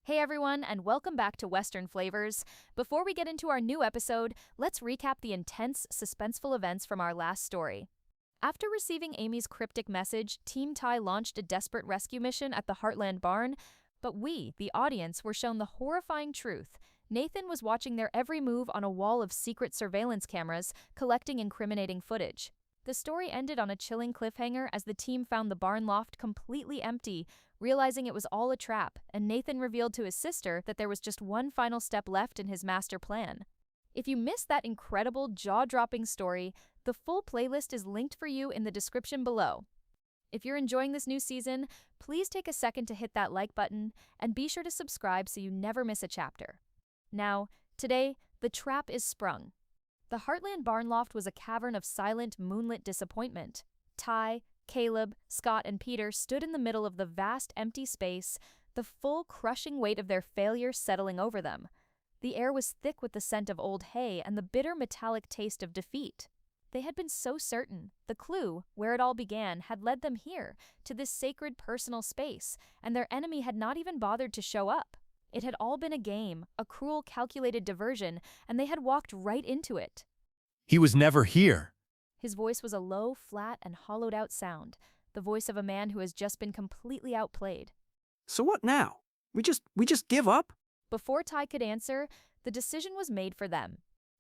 Hey everyone, and welcome back to Western Flavors. Before we get into our new episode, let's recap the intense, suspenseful events from our last story. After receiving Amy's cryptic message, Team Ty launched a desperate rescue mission at the Heartland barn, but we, the audience, were shown the horrifying truth. Nathan was watching their every move on a wall of secret surveillance cameras, collecting incriminating footage. The story ended on a chilling cliffhanger as the team found the barn loft completely empty, realizing it was all a trap, and Nathan revealed to his sister that there was just one final step left in his master plan. If you missed that incredible, jaw-dropping story, the full playlist is linked for you in the description below. If you're enjoying this new season, please take a second to hit that like button, and be sure to subscribe so you never miss a chapter. Now, today, the trap is sprung. The Heartland barn loft was a cavern of silent, moonlit disappointment. Ty, Caleb, Scott, and Peter stood in the middle of the vast, empty space, the full, crushing weight of their failure settling over them. The air was thick with the scent of old hay and the bitter, metallic taste of defeat. They had been so certain. The clue, where it all began, had led them here, to this sacred personal space, and their enemy had not even bothered to show up. It had all been a game, a cruel, calculated diversion, and they had walked right into it. He was never here. His voice was a low, flat, and hollowed-out sound, the voice of a man who has just been completely outplayed. So what now? We just give up? Before Ty could answer, the decision was made for them.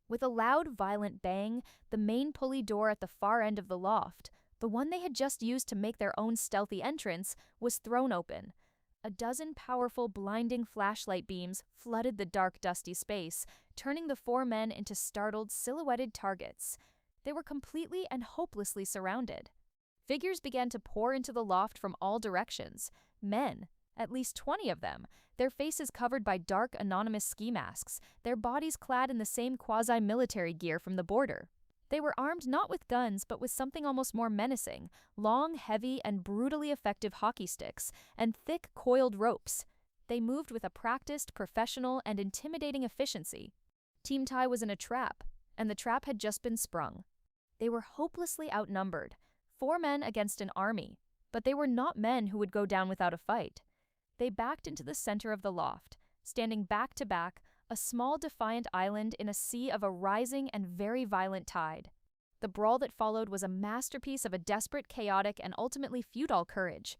With a loud, violent bang, the main pulley door at the far end of the loft, the one they had just used to make their own stealthy entrance, was thrown open. A dozen powerful, blinding flashlight beams flooded the dark, dusty space, turning the four men into startled, silhouetted targets. They were completely and hopelessly surrounded. Figures began to pour into the loft from all directions. Men, at least 20 of them, their faces covered by dark, anonymous ski masks, their bodies clad in the same quasi-military gear from the border. They were armed not with guns, but with something almost more menacing: long, heavy, and brutally effective hockey sticks, and thick, coiled ropes. They moved with a practiced, professional, and intimidating efficiency. Team Ty was in a trap, and the trap had just been sprung. They were hopelessly outnumbered, 4 men against an army, but they were not men who would go down without a fight. They backed into the center of the loft, standing back to back, a small defiant island in a sea of a rising and very violent tide. The brawl that followed was a masterpiece of a desperate, chaotic, and ultimately futile courage.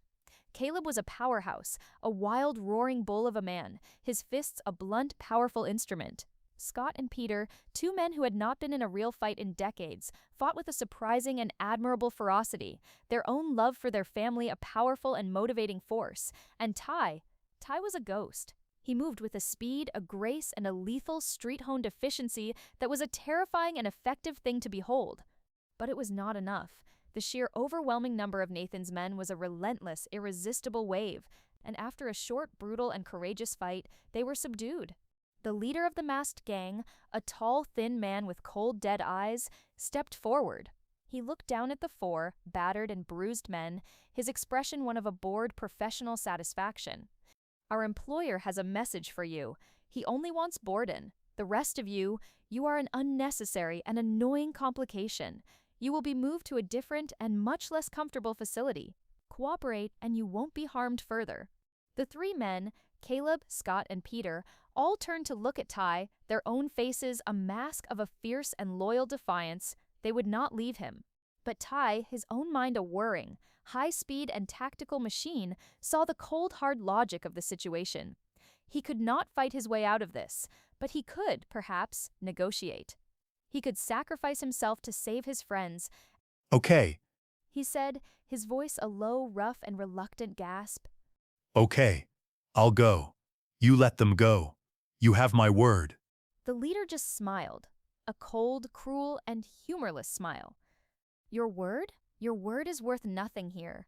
Caleb was a powerhouse, a wild, roaring bull of a man, his fists a blunt, powerful instrument. Scott and Peter, 2 men who had not been in a real fight in decades, fought with a surprising and admirable ferocity, their own love for their family a powerful and motivating force. And Ty was a ghost. He moved with a speed, a grace, and a lethal, street-honed efficiency that was a terrifying and effective thing to behold. But it was not enough. The sheer overwhelming number of Nathan's men was a relentless, irresistible wave, and after a short, brutal, and courageous fight, they were subdued. The leader of the masked gang, a tall, thin man with cold, dead eyes, stepped forward. He looked down at the 4 battered and bruised men, his expression one of a bored, professional satisfaction. "Our employer has a message for you. He only wants Borden. The rest of you are an unnecessary and annoying complication. You will be moved to a different and much less comfortable facility. Cooperate and you won't be harmed further." The 3 men, Caleb, Scott, and Peter, all turned to look at Ty, their own faces a mask of a fierce and loyal defiance. They would not leave him. But Ty, his own mind a whirring, high-speed and tactical machine, saw the cold, hard logic of the situation. He could not fight his way out of this, but he could, perhaps, negotiate. He could sacrifice himself to save his friends. Okay. He said, his voice a low, rough, and reluctant gasp. Okay. I'll go. You let them go. You have my word. The leader just smiled, a cold, cruel, and humorless smile. Your word? Your word is worth nothing here.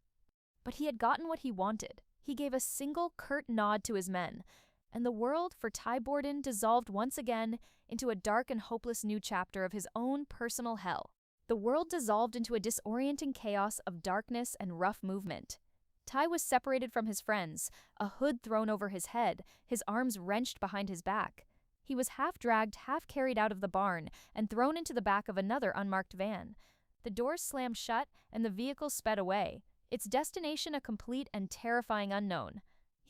But he had gotten what he wanted. He gave a single, curt nod to his men, and the world for Ty Borden dissolved once again into a dark and hopeless new chapter of his own personal hell. The world dissolved into a disorienting chaos of darkness and rough movement. Ty was separated from his friends, a hood thrown over his head, his arms wrenched behind his back. He was half dragged, half carried out of the barn, and thrown into the back of another unmarked van. The doors slammed shut, and the vehicle sped away, its destination a complete and terrifying unknown.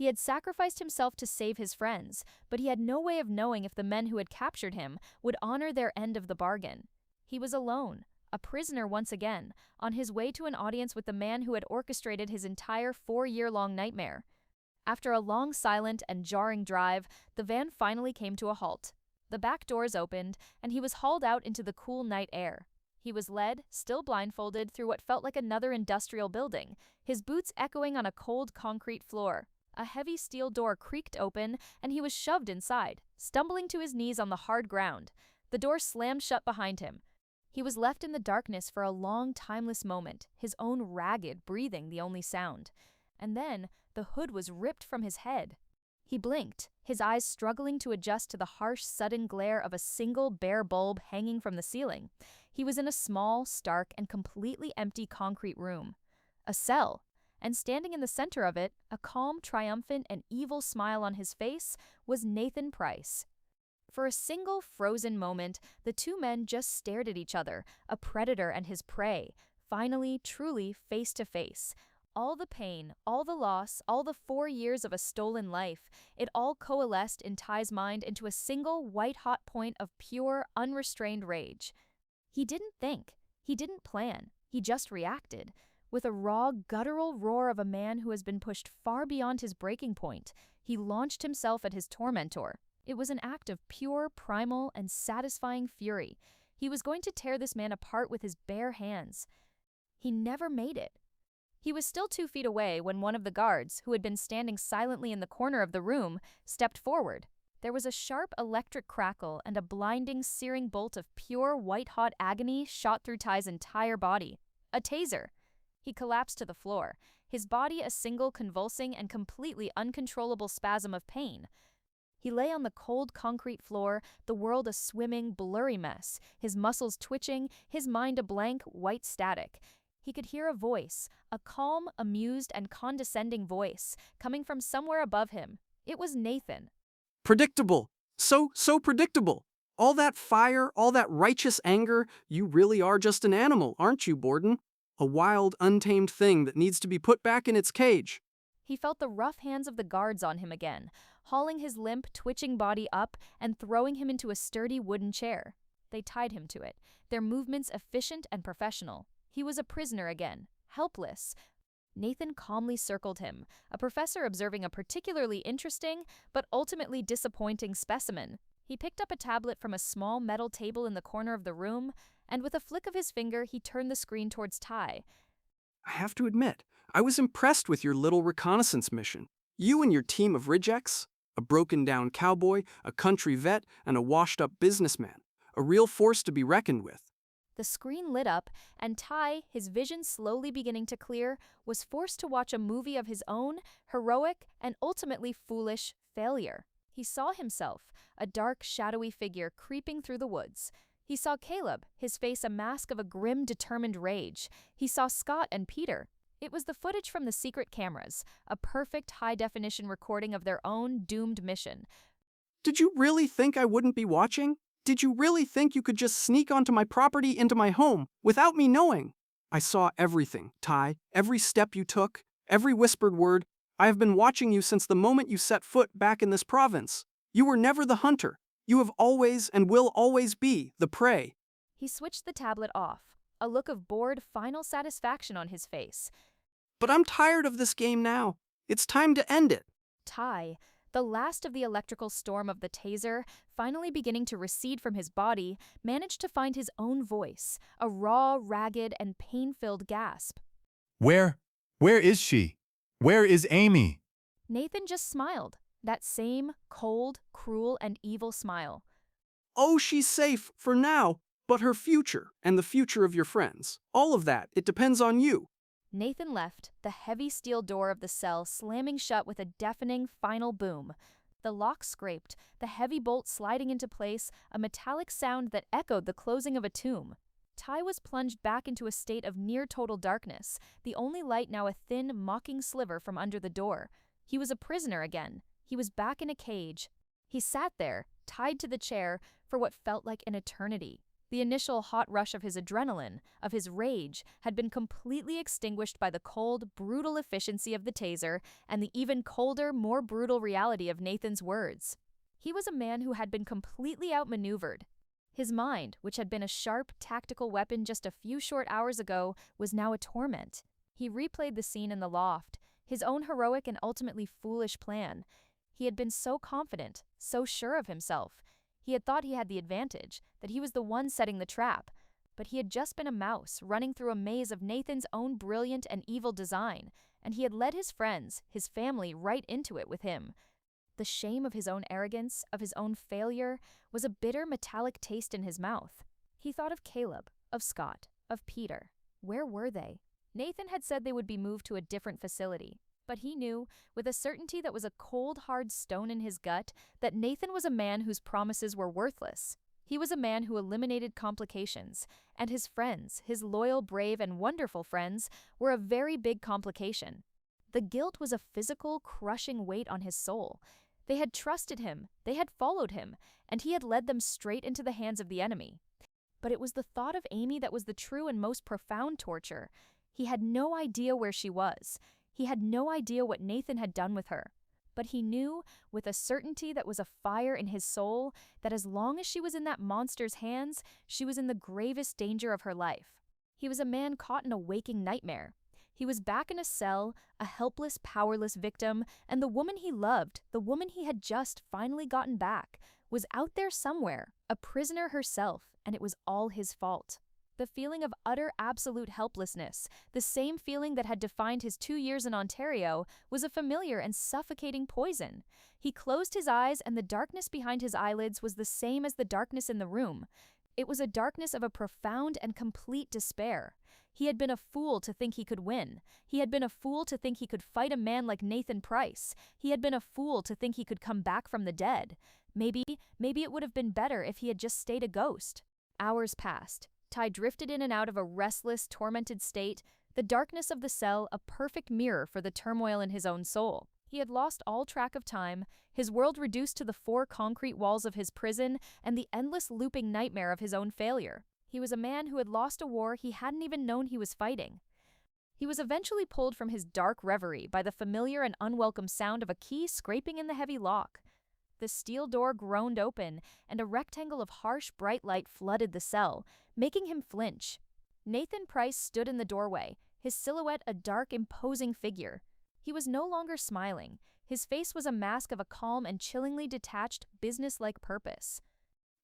He had sacrificed himself to save his friends, but he had no way of knowing if the men who had captured him would honor their end of the bargain. He was alone, a prisoner once again, on his way to an audience with the man who had orchestrated his entire 4-year-long nightmare. After a long, silent, and jarring drive, the van finally came to a halt. The back doors opened, and he was hauled out into the cool night air. He was led, still blindfolded, through what felt like another industrial building, his boots echoing on a cold concrete floor. A heavy steel door creaked open, and he was shoved inside, stumbling to his knees on the hard ground. The door slammed shut behind him. He was left in the darkness for a long, timeless moment, his own ragged breathing the only sound. And then, the hood was ripped from his head. He blinked, his eyes struggling to adjust to the harsh, sudden glare of a single bare bulb hanging from the ceiling. He was in a small, stark, and completely empty concrete room. A cell. And standing in the center of it, a calm, triumphant, and evil smile on his face, was Nathan Price. For a single frozen moment, the two men just stared at each other, a predator and his prey, finally, truly, face to face. All the pain, all the loss, all the 4 years of a stolen life, it all coalesced in Ty's mind into a single white-hot point of pure, unrestrained rage. He didn't think. He didn't plan. He just reacted. With a raw, guttural roar of a man who has been pushed far beyond his breaking point, he launched himself at his tormentor. It was an act of pure, primal, and satisfying fury. He was going to tear this man apart with his bare hands. He never made it. He was still 2 feet away when one of the guards, who had been standing silently in the corner of the room, stepped forward. There was a sharp electric crackle, and a blinding, searing bolt of pure, white-hot agony shot through Ty's entire body. A taser. He collapsed to the floor, his body a single convulsing and completely uncontrollable spasm of pain. He lay on the cold concrete floor, the world a swimming, blurry mess, his muscles twitching, his mind a blank, white static. He could hear a voice, a calm, amused, and condescending voice, coming from somewhere above him. It was Nathan. Predictable. So predictable. All that fire, all that righteous anger, you really are just an animal, aren't you, Borden? A wild, untamed thing that needs to be put back in its cage. He felt the rough hands of the guards on him again, hauling his limp, twitching body up and throwing him into a sturdy wooden chair. They tied him to it, their movements efficient and professional. He was a prisoner again, helpless. Nathan calmly circled him, a professor observing a particularly interesting but ultimately disappointing specimen. He picked up a tablet from a small metal table in the corner of the room, and with a flick of his finger, he turned the screen towards Ty. I have to admit, I was impressed with your little reconnaissance mission. You and your team of rejects, a broken-down cowboy, a country vet, and a washed-up businessman. A real force to be reckoned with. The screen lit up, and Ty, his vision slowly beginning to clear, was forced to watch a movie of his own, heroic, and ultimately foolish failure. He saw himself, a dark, shadowy figure creeping through the woods. He saw Caleb, his face a mask of a grim, determined rage. He saw Scott and Peter. It was the footage from the secret cameras, a perfect high-definition recording of their own doomed mission. Did you really think I wouldn't be watching? Did you really think you could just sneak onto my property, into my home, without me knowing? I saw everything, Ty, every step you took, every whispered word. I have been watching you since the moment you set foot back in this province. You were never the hunter. You have always and will always be the prey. He switched the tablet off, a look of bored, final satisfaction on his face. But I'm tired of this game now. It's time to end it. Ty, the last of the electrical storm of the taser, finally beginning to recede from his body, managed to find his own voice, a raw, ragged, and pain-filled gasp. Where is she? Where is Amy? Nathan just smiled, that same cold, cruel, and evil smile. Oh, she's safe for now, but her future and the future of your friends, all of that, it depends on you. Nathan left, the heavy steel door of the cell slamming shut with a deafening final boom. The lock scraped, the heavy bolt sliding into place, a metallic sound that echoed the closing of a tomb. Ty was plunged back into a state of near-total darkness, the only light now a thin, mocking sliver from under the door. He was a prisoner again. He was back in a cage. He sat there, tied to the chair, for what felt like an eternity. The initial hot rush of his adrenaline, of his rage, had been completely extinguished by the cold, brutal efficiency of the taser and the even colder, more brutal reality of Nathan's words. He was a man who had been completely outmaneuvered. His mind, which had been a sharp, tactical weapon just a few short hours ago, was now a torment. He replayed the scene in the loft, his own heroic and ultimately foolish plan. He had been so confident, so sure of himself. He had thought he had the advantage, that he was the one setting the trap. But he had just been a mouse running through a maze of Nathan's own brilliant and evil design, and he had led his friends, his family, right into it with him. The shame of his own arrogance, of his own failure, was a bitter metallic taste in his mouth. He thought of Caleb, of Scott, of Peter. Where were they? Nathan had said they would be moved to a different facility, but he knew, with a certainty that was a cold, hard stone in his gut, that Nathan was a man whose promises were worthless. He was a man who eliminated complications, and his friends, his loyal, brave, and wonderful friends, were a very big complication. The guilt was a physical, crushing weight on his soul. They had trusted him, they had followed him, and he had led them straight into the hands of the enemy. But it was the thought of Amy that was the true and most profound torture. He had no idea where she was. He had no idea what Nathan had done with her. But he knew, with a certainty that was a fire in his soul, that as long as she was in that monster's hands, she was in the gravest danger of her life. He was a man caught in a waking nightmare. He was back in a cell, a helpless, powerless victim, and the woman he loved, the woman he had just finally gotten back, was out there somewhere, a prisoner herself, and it was all his fault. The feeling of utter, absolute helplessness, the same feeling that had defined his 2 years in Ontario, was a familiar and suffocating poison. He closed his eyes, and the darkness behind his eyelids was the same as the darkness in the room. It was a darkness of a profound and complete despair. He had been a fool to think he could win. He had been a fool to think he could fight a man like Nathan Price. He had been a fool to think he could come back from the dead. Maybe it would have been better if he had just stayed a ghost. Hours passed. Ty drifted in and out of a restless, tormented state, the darkness of the cell a perfect mirror for the turmoil in his own soul. He had lost all track of time, his world reduced to the 4 concrete walls of his prison and the endless looping nightmare of his own failure. He was a man who had lost a war he hadn't even known he was fighting. He was eventually pulled from his dark reverie by the familiar and unwelcome sound of a key scraping in the heavy lock. The steel door groaned open, and a rectangle of harsh, bright light flooded the cell, making him flinch. Nathan Price stood in the doorway, his silhouette a dark, imposing figure. He was no longer smiling. His face was a mask of a calm and chillingly detached, business-like purpose.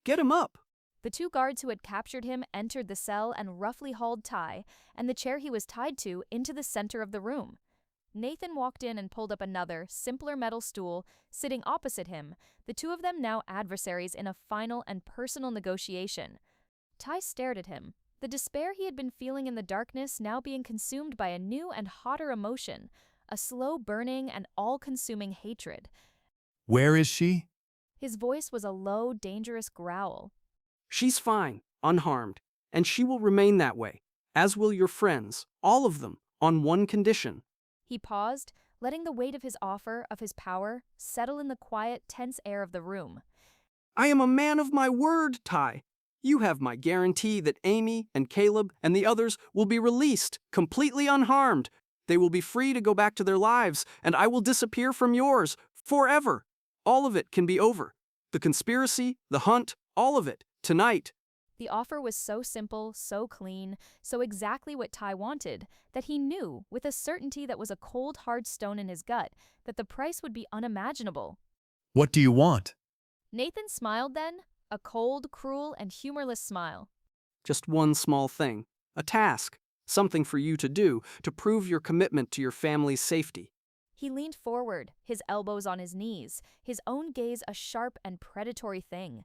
Get him up! The 2 guards who had captured him entered the cell and roughly hauled Ty, and the chair he was tied to, into the center of the room. Nathan walked in and pulled up another, simpler metal stool, sitting opposite him, the 2 of them now adversaries in a final and personal negotiation. Ty stared at him, the despair he had been feeling in the darkness now being consumed by a new and hotter emotion, a slow burning and all-consuming hatred. Where is she? His voice was a low, dangerous growl. She's fine, unharmed, and she will remain that way, as will your friends, all of them, on one condition. He paused, letting the weight of his offer, of his power, settle in the quiet, tense air of the room. I am a man of my word, Ty. You have my guarantee that Amy and Caleb and the others will be released, completely unharmed. They will be free to go back to their lives, and I will disappear from yours, forever. All of it can be over. The conspiracy, the hunt, all of it, tonight. The offer was so simple, so clean, so exactly what Ty wanted, that he knew, with a certainty that was a cold, hard stone in his gut, that the price would be unimaginable. What do you want? Nathan smiled then, a cold, cruel, and humorless smile. Just one small thing, a task, something for you to do to prove your commitment to your family's safety. He leaned forward, his elbows on his knees, his own gaze a sharp and predatory thing.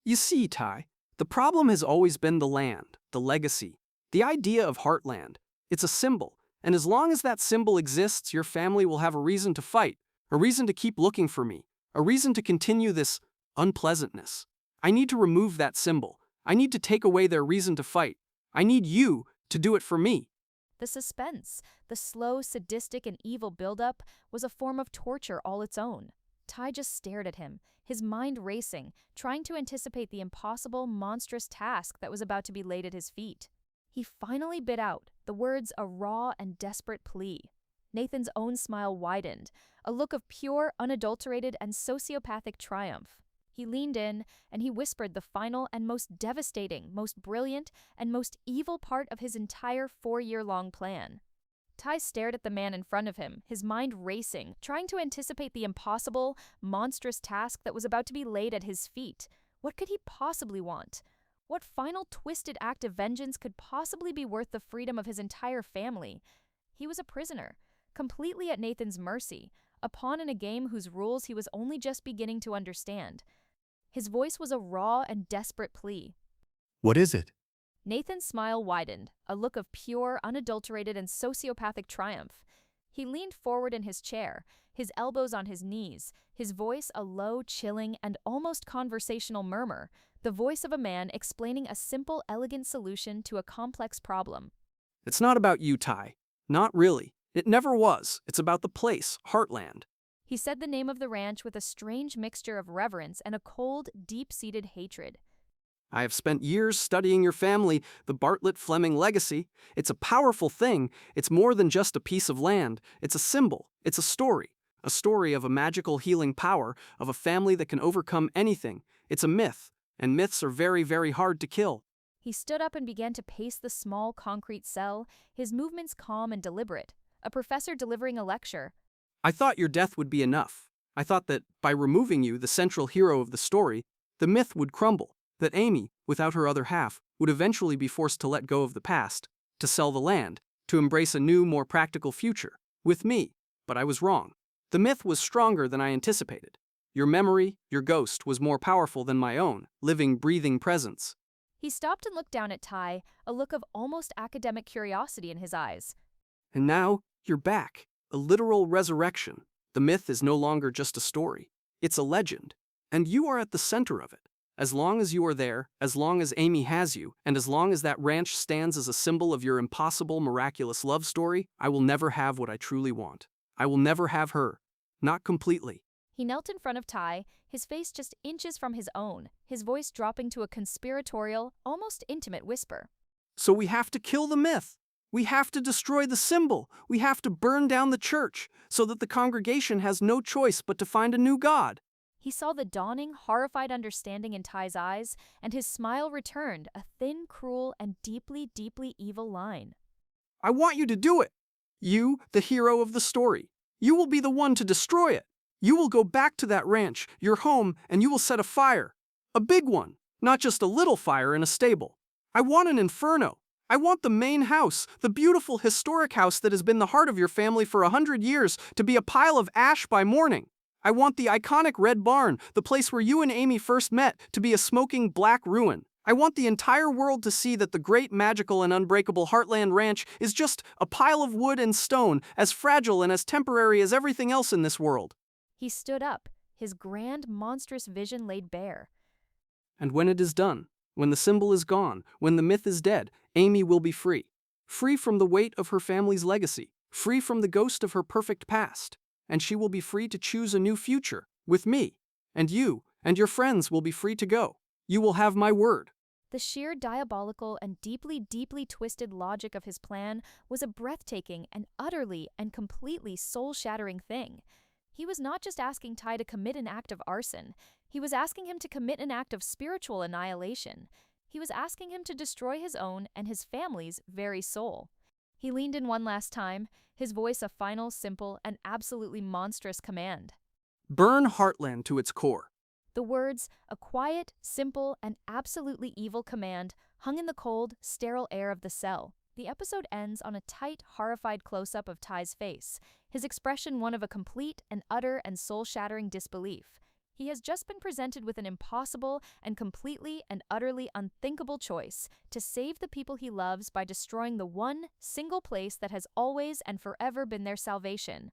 You see, Ty, the problem has always been the land, the legacy, the idea of Heartland. It's a symbol, and as long as that symbol exists, your family will have a reason to fight, a reason to keep looking for me, a reason to continue this unpleasantness. I need to remove that symbol. I need to take away their reason to fight. I need you to do it for me. The suspense, the slow, sadistic, and evil buildup, was a form of torture all its own. Ty just stared at him, his mind racing, trying to anticipate the impossible, monstrous task that was about to be laid at his feet. He finally bit out the words, a raw and desperate plea. Nathan's own smile widened, a look of pure, unadulterated, and sociopathic triumph. He leaned in, and he whispered the final and most devastating, most brilliant, and most evil part of his entire 4-year-long plan. Ty stared at the man in front of him, his mind racing, trying to anticipate the impossible, monstrous task that was about to be laid at his feet. What could he possibly want? What final twisted act of vengeance could possibly be worth the freedom of his entire family? He was a prisoner, completely at Nathan's mercy, a pawn in a game whose rules he was only just beginning to understand. His voice was a raw and desperate plea. What is it? Nathan's smile widened, a look of pure, unadulterated, and sociopathic triumph. He leaned forward in his chair, his elbows on his knees, his voice a low, chilling, and almost conversational murmur, the voice of a man explaining a simple, elegant solution to a complex problem. It's not about you, Ty. Not really. It never was. It's about the place, Heartland. He said the name of the ranch with a strange mixture of reverence and a cold, deep-seated hatred. I have spent years studying your family, the Bartlett-Fleming legacy. It's a powerful thing. It's more than just a piece of land. It's a symbol. It's a story. A story of a magical healing power, of a family that can overcome anything. It's a myth, and myths are very, very hard to kill. He stood up and began to pace the small concrete cell, his movements calm and deliberate, a professor delivering a lecture. I thought your death would be enough. I thought that, by removing you, the central hero of the story, the myth would crumble. That Amy, without her other half, would eventually be forced to let go of the past, to sell the land, to embrace a new, more practical future, with me. But I was wrong. The myth was stronger than I anticipated. Your memory, your ghost, was more powerful than my own, living, breathing presence. He stopped and looked down at Ty, a look of almost academic curiosity in his eyes. And now, you're back. A literal resurrection. The myth is no longer just a story. It's a legend. And you are at the center of it. As long as you are there, as long as Amy has you, and as long as that ranch stands as a symbol of your impossible, miraculous love story, I will never have what I truly want. I will never have her. Not completely. He knelt in front of Ty, his face just inches from his own, his voice dropping to a conspiratorial, almost intimate whisper. So we have to kill the myth. We have to destroy the symbol. We have to burn down the church, so that the congregation has no choice but to find a new god. He saw the dawning, horrified understanding in Ty's eyes, and his smile returned, a thin, cruel, and deeply, deeply evil line. I want you to do it. You, the hero of the story. You will be the one to destroy it. You will go back to that ranch, your home, and you will set a fire. A big one, not just a little fire in a stable. I want an inferno. I want the main house, the beautiful historic house that has been the heart of your family for 100 years, to be a pile of ash by morning. I want the iconic red barn, the place where you and Amy first met, to be a smoking black ruin. I want the entire world to see that the great, magical, and unbreakable Heartland Ranch is just a pile of wood and stone, as fragile and as temporary as everything else in this world. He stood up, his grand, monstrous vision laid bare. And when it is done, when the symbol is gone, when the myth is dead, Amy will be free. Free from the weight of her family's legacy, free from the ghost of her perfect past. And she will be free to choose a new future, with me. And you, and your friends will be free to go. You will have my word. The sheer diabolical and deeply, deeply twisted logic of his plan was a breathtaking and utterly and completely soul-shattering thing. He was not just asking Ty to commit an act of arson. He was asking him to commit an act of spiritual annihilation. He was asking him to destroy his own and his family's very soul. He leaned in one last time, his voice a final, simple, and absolutely monstrous command. Burn Heartland to its core. The words, a quiet, simple, and absolutely evil command, hung in the cold, sterile air of the cell. The episode ends on a tight, horrified close-up of Ty's face, his expression one of a complete and utter and soul-shattering disbelief. He has just been presented with an impossible and completely and utterly unthinkable choice to save the people he loves by destroying the one single place that has always and forever been their salvation.